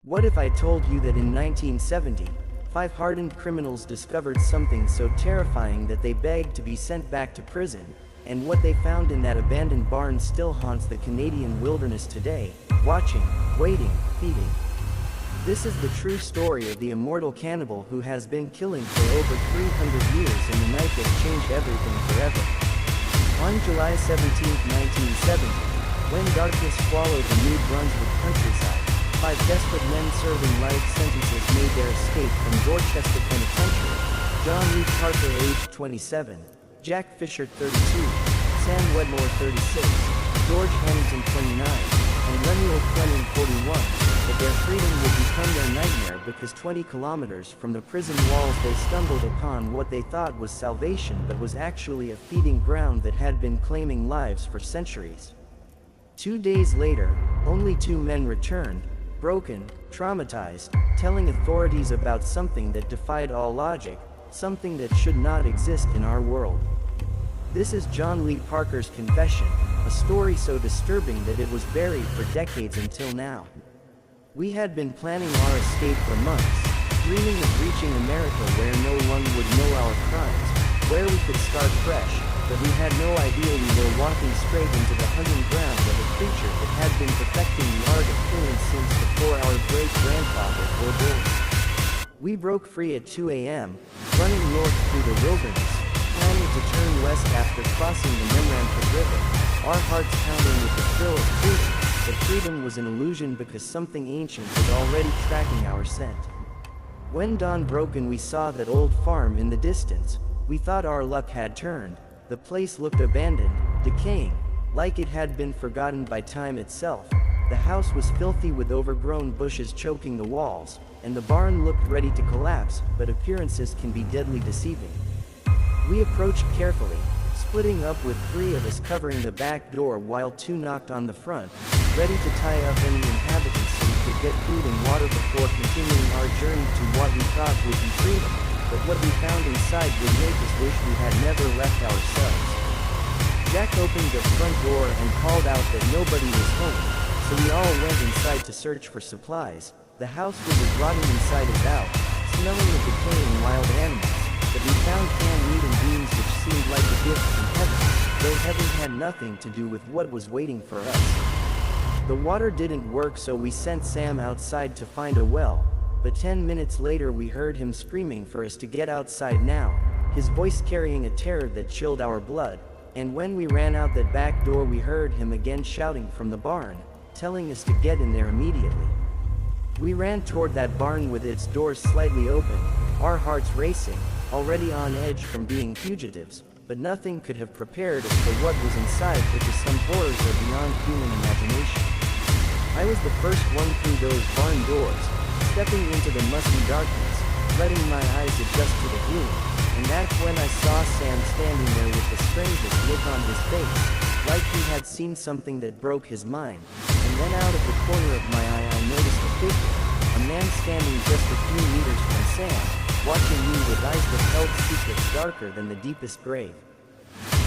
What if I told you that in 1970, 5 hardened criminals discovered something so terrifying that they begged to be sent back to prison, and what they found in that abandoned barn still haunts the Canadian wilderness today, watching, waiting, feeding. This is the true story of the Immortal Cannibal who has been killing for over 300 years and the night that changed everything forever. On July 17, 1970, when darkness swallowed the New Brunswick countryside, 5 desperate men serving life sentences made their escape from Dorchester Penitentiary. John Lee Parker, age 27, Jack Fisher, 32, Sam Wedmore, 36, George Hamilton, 29, and Lemuel Fleming, 41, but their freedom would become their nightmare because 20 kilometers from the prison walls they stumbled upon what they thought was salvation but was actually a feeding ground that had been claiming lives for centuries. 2 days later, only 2 men returned, broken, traumatized, telling authorities about something that defied all logic, something that should not exist in our world. This is John Lee Parker's confession, a story so disturbing that it was buried for decades until now. We had been planning our escape for months, dreaming of reaching America where no one would know our crimes, where we could start fresh, but we had no idea we were walking straight into the hunting ground of a creature that had been perfecting the art of killing since before our great-grandfathers were born. We broke free at 2 a.m., running north through the wilderness, planning to turn west after crossing the Memramcook River, our hearts pounding with the thrill of freedom, but freedom was an illusion because something ancient was already tracking our scent. When dawn broke and we saw that old farm in the distance, we thought our luck had turned. The place looked abandoned, decaying, like it had been forgotten by time itself. The house was filthy with overgrown bushes choking the walls, and the barn looked ready to collapse, but appearances can be deadly deceiving. We approached carefully, splitting up with 3 of us covering the back door while 2 knocked on the front, ready to tie up any inhabitants so we could get food and water before continuing our journey to what we thought would be freedom. But what we found inside would make us wish we had never left ourselves. Jack opened the front door and called out that nobody was home, so we all went inside to search for supplies. The house was as rotten inside as out, smelling of decaying wild animals, but we found canned meat and beans which seemed like a gift from heaven, though heaven had nothing to do with what was waiting for us. The water didn't work, so we sent Sam outside to find a well. But 10 minutes later we heard him screaming for us to get outside now, his voice carrying a terror that chilled our blood, and when we ran out that back door we heard him again shouting from the barn, telling us to get in there immediately. We ran toward that barn with its doors slightly open, our hearts racing, already on edge from being fugitives, but nothing could have prepared us for what was inside because some horrors are beyond human imagination. I was the first one through those barn doors, stepping into the musty darkness, letting my eyes adjust to the gloom, and that's when I saw Sam standing there with the strangest look on his face, like he had seen something that broke his mind, and then out of the corner of my eye I noticed a figure, a man standing just a few meters from Sam, watching me with eyes that held secrets darker than the deepest grave.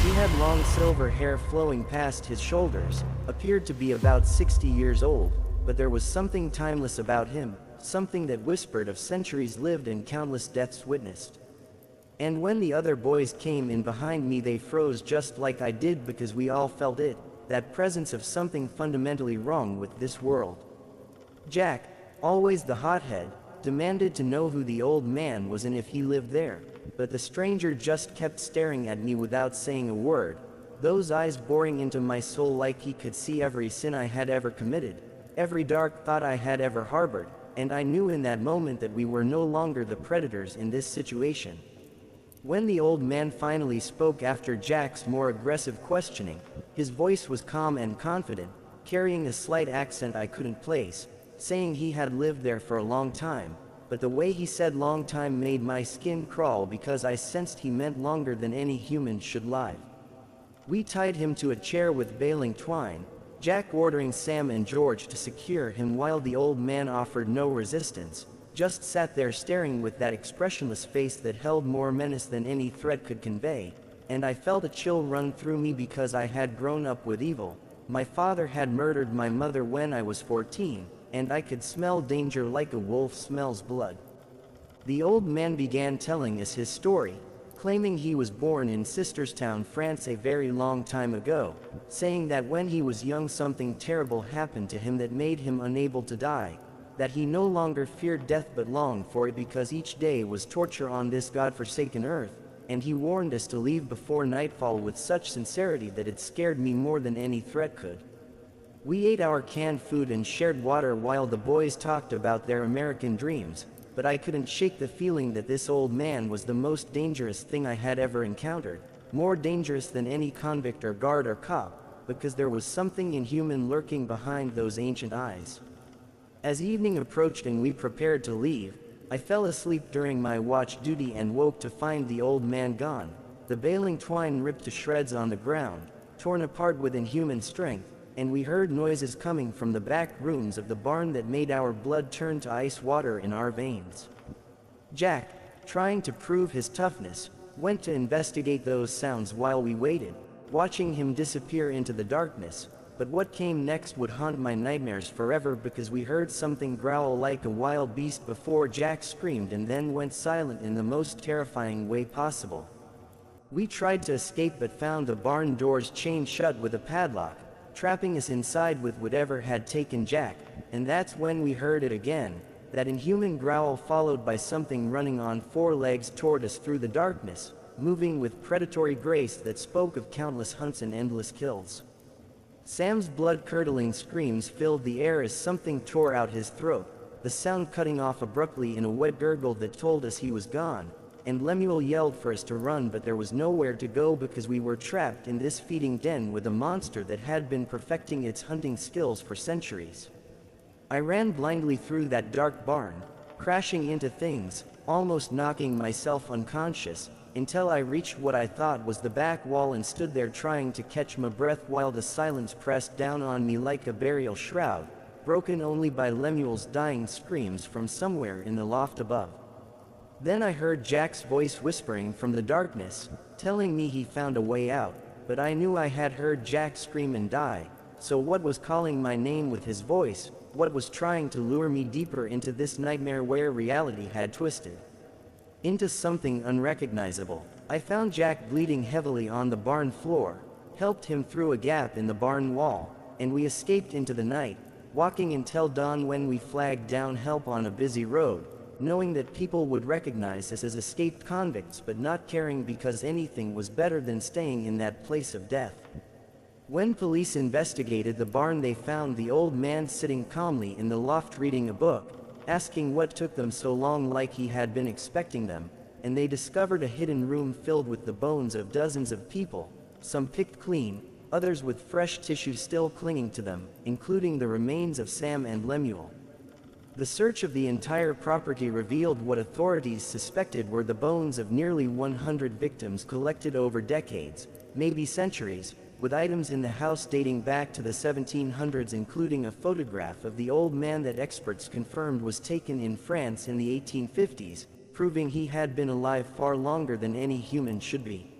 He had long silver hair flowing past his shoulders, appeared to be about 60 years old, but there was something timeless about him, something that whispered of centuries lived and countless deaths witnessed. And when the other boys came in behind me they froze just like I did because we all felt it, that presence of something fundamentally wrong with this world. Jack, always the hothead, demanded to know who the old man was and if he lived there, but the stranger just kept staring at me without saying a word, those eyes boring into my soul like he could see every sin I had ever committed, every dark thought I had ever harbored, and I knew in that moment that we were no longer the predators in this situation. When the old man finally spoke after Jack's more aggressive questioning, his voice was calm and confident, carrying a slight accent I couldn't place, saying he had lived there for a long time, but the way he said long time made my skin crawl because I sensed he meant longer than any human should live. We tied him to a chair with baling twine, Jack ordering Sam and George to secure him while the old man offered no resistance, just sat there staring with that expressionless face that held more menace than any threat could convey, and I felt a chill run through me because I had grown up with evil. My father had murdered my mother when I was 14, and I could smell danger like a wolf smells blood. The old man began telling us his story, claiming he was born in Sisterstown, France a very long time ago, saying that when he was young something terrible happened to him that made him unable to die, that he no longer feared death but longed for it because each day was torture on this God-forsaken earth, and he warned us to leave before nightfall with such sincerity that it scared me more than any threat could. We ate our canned food and shared water while the boys talked about their American dreams, but I couldn't shake the feeling that this old man was the most dangerous thing I had ever encountered, more dangerous than any convict or guard or cop, because there was something inhuman lurking behind those ancient eyes. As evening approached and we prepared to leave, I fell asleep during my watch duty and woke to find the old man gone, the baling twine ripped to shreds on the ground, torn apart with inhuman strength, and we heard noises coming from the back rooms of the barn that made our blood turn to ice water in our veins. Jack, trying to prove his toughness, went to investigate those sounds while we waited, watching him disappear into the darkness, but what came next would haunt my nightmares forever because we heard something growl like a wild beast before Jack screamed and then went silent in the most terrifying way possible. We tried to escape but found the barn doors chained shut with a padlock, trapping us inside with whatever had taken Jack, and that's when we heard it again, that inhuman growl followed by something running on four legs toward us through the darkness, moving with predatory grace that spoke of countless hunts and endless kills. Sam's blood-curdling screams filled the air as something tore out his throat, the sound cutting off abruptly in a wet gurgle that told us he was gone, and Lemuel yelled for us to run, but there was nowhere to go because we were trapped in this feeding den with a monster that had been perfecting its hunting skills for centuries. I ran blindly through that dark barn, crashing into things, almost knocking myself unconscious, until I reached what I thought was the back wall and stood there trying to catch my breath while the silence pressed down on me like a burial shroud, broken only by Lemuel's dying screams from somewhere in the loft above. Then I heard Jack's voice whispering from the darkness, telling me he found a way out, but I knew I had heard Jack scream and die, so what was calling my name with his voice, what was trying to lure me deeper into this nightmare where reality had twisted into something unrecognizable? I found Jack bleeding heavily on the barn floor, helped him through a gap in the barn wall, and we escaped into the night, walking until dawn when we flagged down help on a busy road, knowing that people would recognize us as escaped convicts but not caring because anything was better than staying in that place of death. When police investigated the barn, they found the old man sitting calmly in the loft reading a book, asking what took them so long like he had been expecting them, and they discovered a hidden room filled with the bones of dozens of people, some picked clean, others with fresh tissue still clinging to them, including the remains of Sam and Lemuel. The search of the entire property revealed what authorities suspected were the bones of nearly 100 victims collected over decades, maybe centuries, with items in the house dating back to the 1700s, including a photograph of the old man that experts confirmed was taken in France in the 1850s, proving he had been alive far longer than any human should be.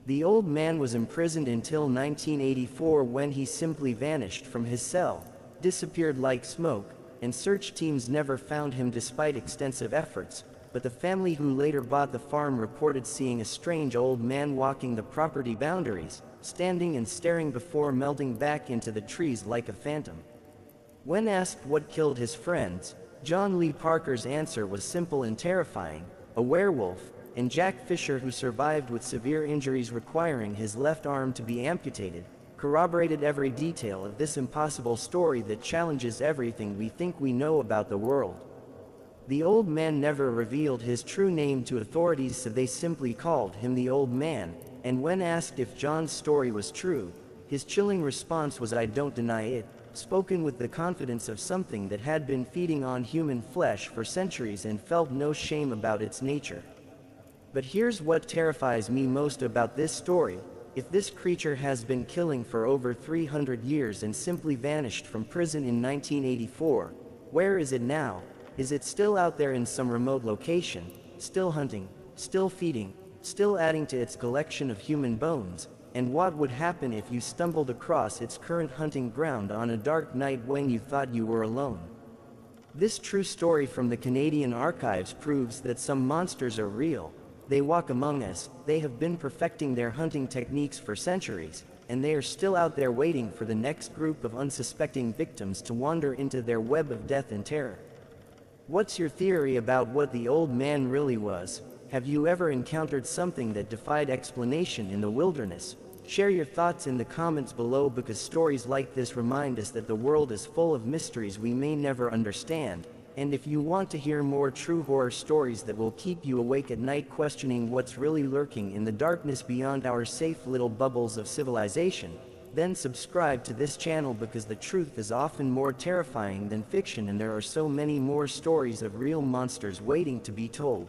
The old man was imprisoned until 1984 when he simply vanished from his cell, disappeared like smoke, and search teams never found him despite extensive efforts, but the family who later bought the farm reported seeing a strange old man walking the property boundaries, standing and staring before melting back into the trees like a phantom. When asked what killed his friends, John Lee Parker's answer was simple and terrifying: a werewolf, and Jack Fisher, who survived with severe injuries requiring his left arm to be amputated, corroborated every detail of this impossible story that challenges everything we think we know about the world. The old man never revealed his true name to authorities, so they simply called him the old man, and when asked if John's story was true, his chilling response was, "I don't deny it," spoken with the confidence of something that had been feeding on human flesh for centuries and felt no shame about its nature. But here's what terrifies me most about this story: if this creature has been killing for over 300 years and simply vanished from prison in 1984, where is it now? Is it still out there in some remote location, still hunting, still feeding, still adding to its collection of human bones? And what would happen if you stumbled across its current hunting ground on a dark night when you thought you were alone? This true story from the Canadian archives proves that some monsters are real. They walk among us, they have been perfecting their hunting techniques for centuries, and they are still out there waiting for the next group of unsuspecting victims to wander into their web of death and terror. What's your theory about what the old man really was? Have you ever encountered something that defied explanation in the wilderness? Share your thoughts in the comments below, because stories like this remind us that the world is full of mysteries we may never understand. And if you want to hear more true horror stories that will keep you awake at night questioning what's really lurking in the darkness beyond our safe little bubbles of civilization, then subscribe to this channel, because the truth is often more terrifying than fiction, and there are so many more stories of real monsters waiting to be told.